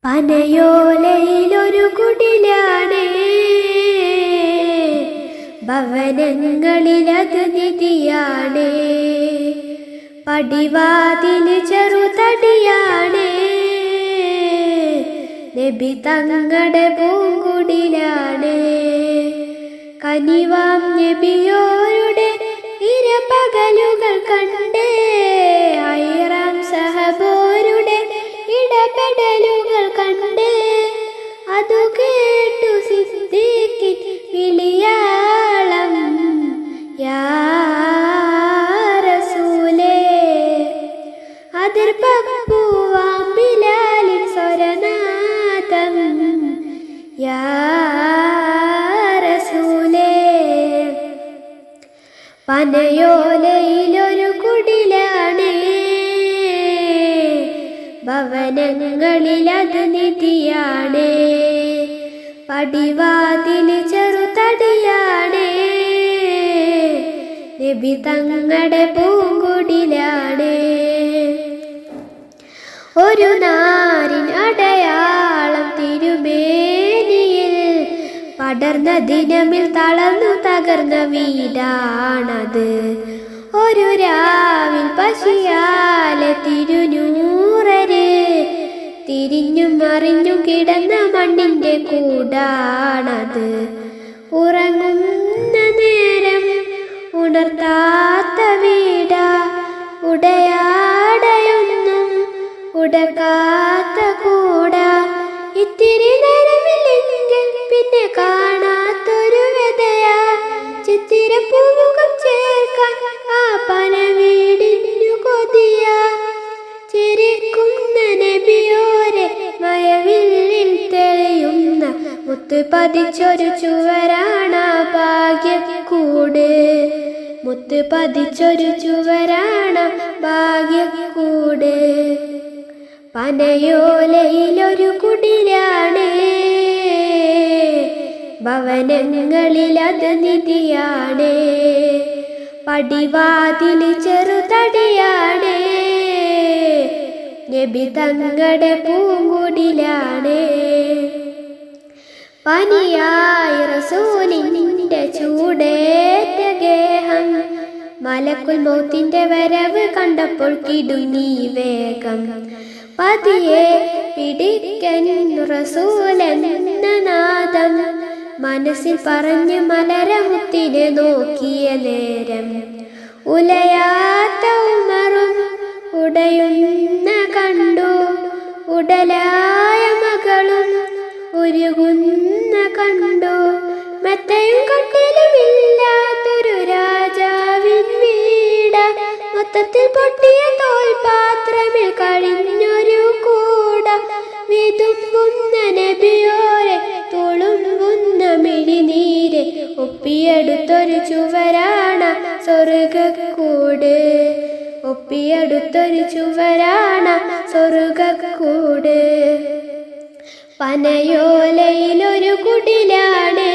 പനയോലയിലൊരു കുടിലാണേ, ഭവനങ്ങളിലത് നിധിയാണേ. പടിവാതില് ചെറുതടിയാണേ, നബി തങ്ങടെ പൂങ്കുടിലാണേ. കനിവാം നബിയോരുടെ ഇരപകലുകൾ കണ്ടേ, ഹൈറാം സഹബോരുടെ ഇടപെടലുകൾ കണ്ടേ. അതു കേട്ടു സിദ്ദീഖിൻ വിളിയാളം, യാ റസൂലേ. അതിർപ്പൂവാം ബിലാലിൻ സ്വരനാദം, യാ റസൂലേ. പനയോലയിലൊരു കുടിലാണേ, ഭവനങ്ങളിലത് നിധിയാണേ. പടിവാതില് ചെറുതടിയാണേ, നബി തങ്ങടെ പൂങ്കുടിലാണേ. ഒരു നാരിൻ അടയാളം തിരുമേനിയിൽ പടർന്ന ദിനമിൽ തളർന്നു തകർന്ന വീടാണത്. ഒരു രാവിൽ പശിയാലെ തിരുനൂറര് തിരിഞ്ഞും മറിഞ്ഞും കിടന്ന മണ്ണിന്റെ കൂടാണത്. ഉറങ്ങുന്ന നേരം ഉണർത്താത്ത വീടാ, ഉടയാടയൊന്നും ഉടക്കാത്ത കൂടാ. ഇത്തിരി നേരമില്ലെങ്കിൽ പിന്നെ കാണാത്തൊരു വ്യതയാ, ചിത്തിരപ്പൂവുകൾ ചേർക്കാൻ ആ പന വീടിനു കൊതിയാ. ചിരിക്കുന്ന നബിയോരെ മഴവില്ലിൽ തെളിയുന്ന മുത്ത് പതിച്ചൊരു ചുവരാണ ഭാഗ്യക്കൂട്, മുത്ത് പതിച്ചൊരു ചുവരാണ ഭാഗ്യക്കൂട്. പനയോലയിലൊരു കുടിലാണേ, ഭവനങ്ങളിലത് നിധിയാണേ. പടിവാതില് ചെറുതടിയാണേ, നബി തങ്ങടെ പൂങ്കുടിലാണേ. പനിയായി റസൂലിന്റെ ചൂടേറ്റ ഗേഹം, മലക്കുൽ മൗത്തിന്റെ വരവ് കണ്ടപ്പോൾ കിടുങ്ങി വേഗം. പതിയെ പിടിക്കൻ റസൂലെന്ന നാദം, മനസ്സിൽ പറഞ്ഞ് മലരമുത്തിനെ നോക്കിയ നേരം. ഉലയാത്ത ഉമറും ഉടയുന്ന കണ്ടു, ഉടലായ മകളും ഉരുകുന്ന കണ്ടു. മെത്തയും കട്ടിലുമില്ലാത്തൊരു രാജാവിൻ വീട, മൊത്തത്തിൽ പൊട്ടിയ തോൽപാത്രമിൽ കഴിഞ്ഞൊരു കൂട. വിതുമ്പുന്ന നബിയോരെ തുളുമ്പുന്ന മിഴിനീര്, ഒപ്പിയെടുത്തൊരു ചുവരാണ സ്വർഗ്ഗക്കൂട്, ഒപ്പിയെടുത്തൊരു ചുവരാണ സ്വർഗ്ഗക്കൂട്. പനയോലയിലൊരു കുടിലാണേ,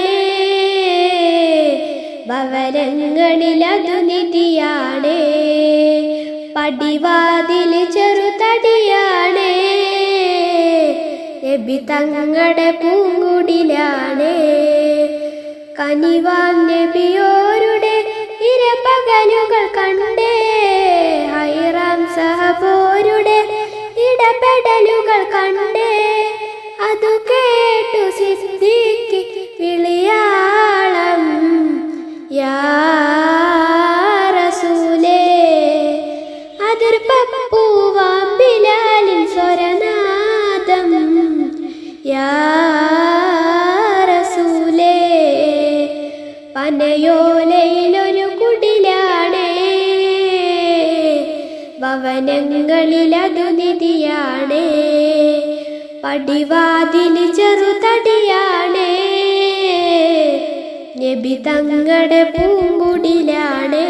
ഭവനങ്ങളിലതു നിധിയാണേ. പടിവാതില് ചെറുതടിയാണേ, നബി തങ്ങടെ പൂങ്കുടിലാണേ. കനിവാം നബിയോരുടെ ഇരപകലുകൾ കണ്ടേ, ഹൈറാം സഹബോരുടെ ഇടപെടലുകൾ കണ്ടേ. അതു കേട്ടു സിദ്ദീഖിൻ വിളിയാളം, യാ റസൂലേ. അതിർപ്പൂവാം ബിലാലിൻ സ്വരനാദം, യാ റസൂലേ. പനയോലയിലൊരു കുടിലാണേ, ഭവനങ്ങളിലതു നിധിയാണേ. പടിവാതില് ചെറുതടിയാണേ, നബി തങ്ങടെ പൂങ്കുടിലാണേ.